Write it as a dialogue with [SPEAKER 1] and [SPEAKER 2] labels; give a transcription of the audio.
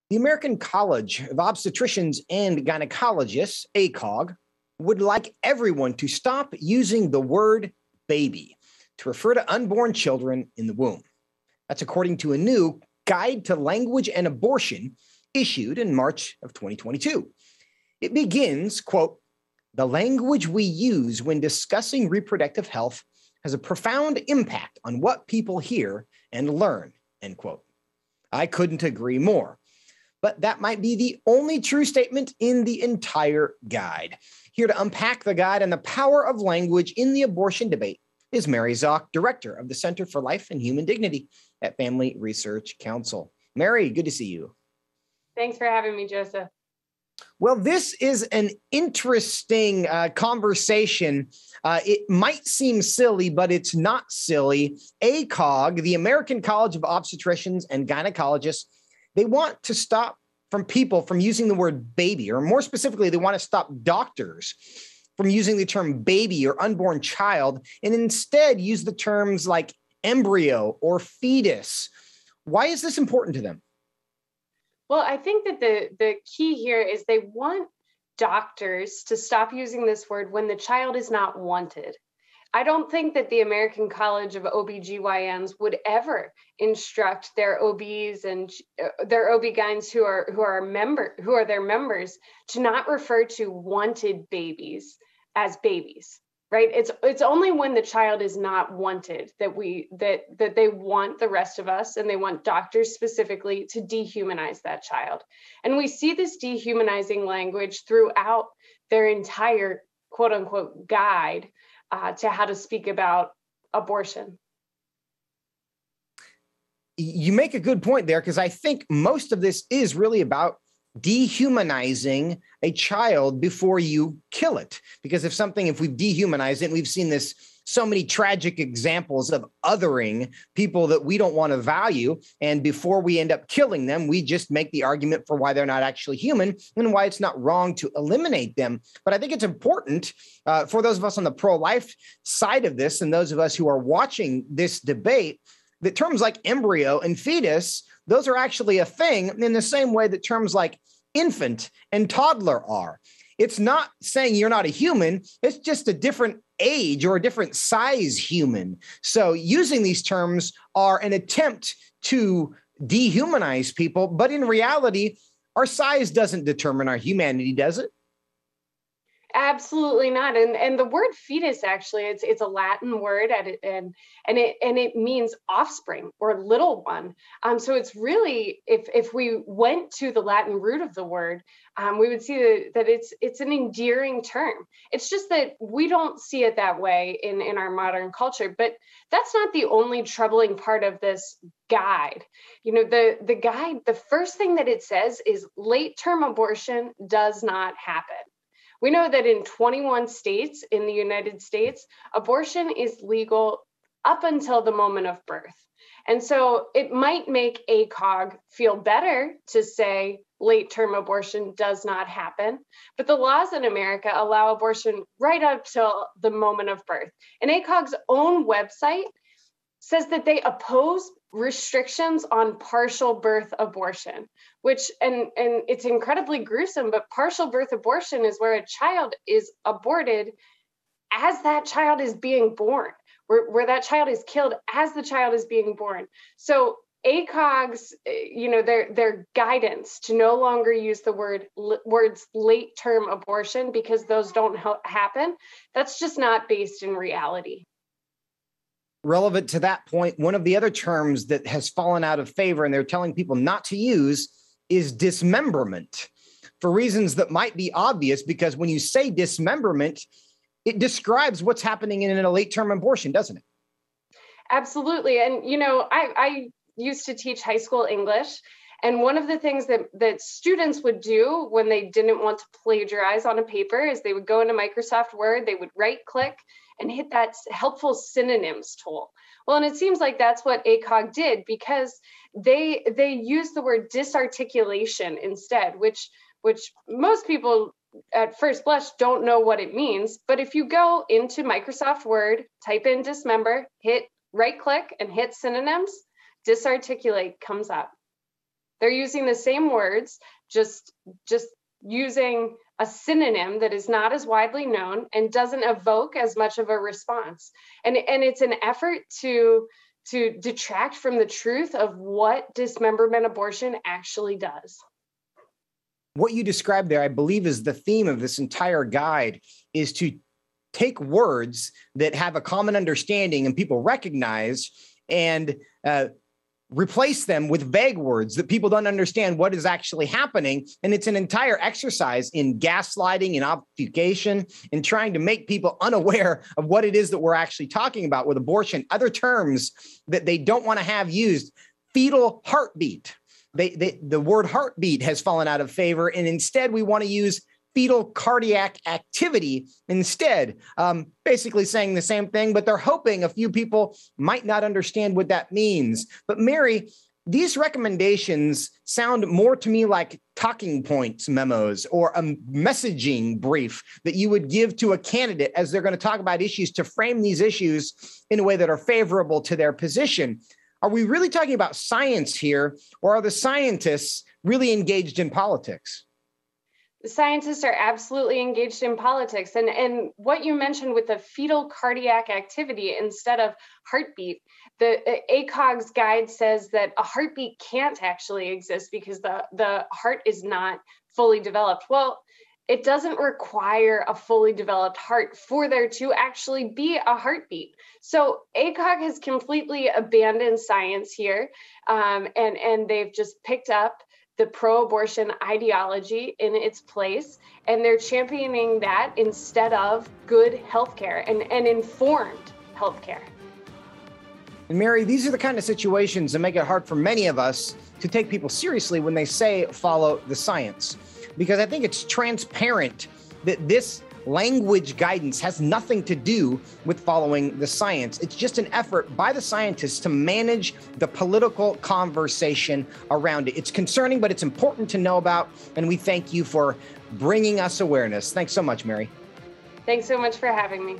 [SPEAKER 1] The American College of Obstetricians and Gynecologists, ACOG, would like everyone to stop using the word baby to refer to unborn children in the womb. That's according to a new Guide to Language and Abortion issued in March of 2022. It begins, quote, "The language we use when discussing reproductive health has a profound impact on what people hear and learn," end quote. I couldn't agree more. But that might be the only true statement in the entire guide. Here to unpack the guide and the power of language in the abortion debate is Mary Szoch, Director of the Center for Life and Human Dignity at Family Research Council. Mary, good to see you.
[SPEAKER 2] Thanks for having me, Joseph.
[SPEAKER 1] Well, this is an interesting conversation. It might seem silly, but it's not silly. ACOG, the American College of Obstetricians and Gynecologists, they want to stop people from using the word baby, or more specifically, they want to stop doctors from using the term baby or unborn child, and instead use the terms like embryo or fetus. Why is this important to them?
[SPEAKER 2] Well, I think that the key here is they want doctors to stop using this word when the child is not wanted. I don't think that the American College of OBGYNs would ever instruct their OBs and their OB-GYNs who are their members to not refer to wanted babies as babies, right? It's only when the child is not wanted that they want the rest of us, and they want doctors specifically to dehumanize that child. And we see this dehumanizing language throughout their entire quote unquote guide to how to speak about abortion.
[SPEAKER 1] You make a good point there, because I think most of this is really about dehumanizing a child before you kill it. Because if we've dehumanized it, and we've seen this so many tragic examples of othering people that we don't want to value, and before we end up killing them, we just make the argument for why they're not actually human and why it's not wrong to eliminate them. But I think it's important for those of us on the pro-life side of this, and those of us who are watching this debate, that terms like embryo and fetus, those are actually a thing in the same way that terms like infant and toddler are. It's not saying you're not a human. It's just a different age or a different size human. So using these terms are an attempt to dehumanize people. But in reality, our size doesn't determine our humanity, does it?
[SPEAKER 2] Absolutely not. And the word fetus, actually, it's a Latin word, and it means offspring or little one. So it's really, if we went to the Latin root of the word, we would see that it's an endearing term. It's just that we don't see it that way in our modern culture. But that's not the only troubling part of this guide. You know, the guide, the first thing that it says is late-term abortion does not happen. We know that in 21 states in the United States, abortion is legal up until the moment of birth. And so it might make ACOG feel better to say late-term abortion does not happen, but the laws in America allow abortion right up till the moment of birth. And ACOG's own website says that they oppose restrictions on partial birth abortion, which, and it's incredibly gruesome, but partial birth abortion is where a child is aborted as that child is being born, where that child is killed as the child is being born. So ACOG's, their guidance to no longer use the words late-term abortion because those don't happen, that's just not based in reality.
[SPEAKER 1] Relevant to that point, one of the other terms that has fallen out of favor and they're telling people not to use is dismemberment, for reasons that might be obvious, because when you say dismemberment, it describes what's happening in a late-term abortion, doesn't it?
[SPEAKER 2] Absolutely. And, I used to teach high school English. And one of the things that students would do when they didn't want to plagiarize on a paper is they would go into Microsoft Word, they would right-click and hit that helpful synonyms tool. Well, and it seems like that's what ACOG did, because they used the word disarticulation instead, which most people at first blush don't know what it means. But if you go into Microsoft Word, type in dismember, hit right-click and hit synonyms, disarticulate comes up. They're using the same words, just using a synonym that is not as widely known and doesn't evoke as much of a response. And it's an effort to detract from the truth of what dismemberment abortion actually does.
[SPEAKER 1] What you described there, I believe, is the theme of this entire guide, is to take words that have a common understanding and people recognize and replace them with vague words that people don't understand what is actually happening. And it's an entire exercise in gaslighting and obfuscation and trying to make people unaware of what it is that we're actually talking about with abortion. Other terms that they don't want to have used: fetal heartbeat. The word heartbeat has fallen out of favor, and instead we want to use fetal cardiac activity instead, basically saying the same thing, but they're hoping a few people might not understand what that means. But Mary, these recommendations sound more to me like talking points memos or a messaging brief that you would give to a candidate as they're going to talk about issues, to frame these issues in a way that are favorable to their position. Are we really talking about science here, or are the scientists really engaged in politics?
[SPEAKER 2] The scientists are absolutely engaged in politics. And what you mentioned with the fetal cardiac activity instead of heartbeat, the ACOG's guide says that a heartbeat can't actually exist because the heart is not fully developed. Well, it doesn't require a fully developed heart for there to actually be a heartbeat. So ACOG has completely abandoned science here, and they've just picked up the pro-abortion ideology in its place, and they're championing that instead of good healthcare and informed healthcare.
[SPEAKER 1] And Mary, these are the kind of situations that make it hard for many of us to take people seriously when they say follow the science. Because I think it's transparent that this language guidance has nothing to do with following the science. It's just an effort by the scientists to manage the political conversation around it. It's concerning, but it's important to know about. And we thank you for bringing us awareness. Thanks so much, Mary.
[SPEAKER 2] Thanks so much for having me.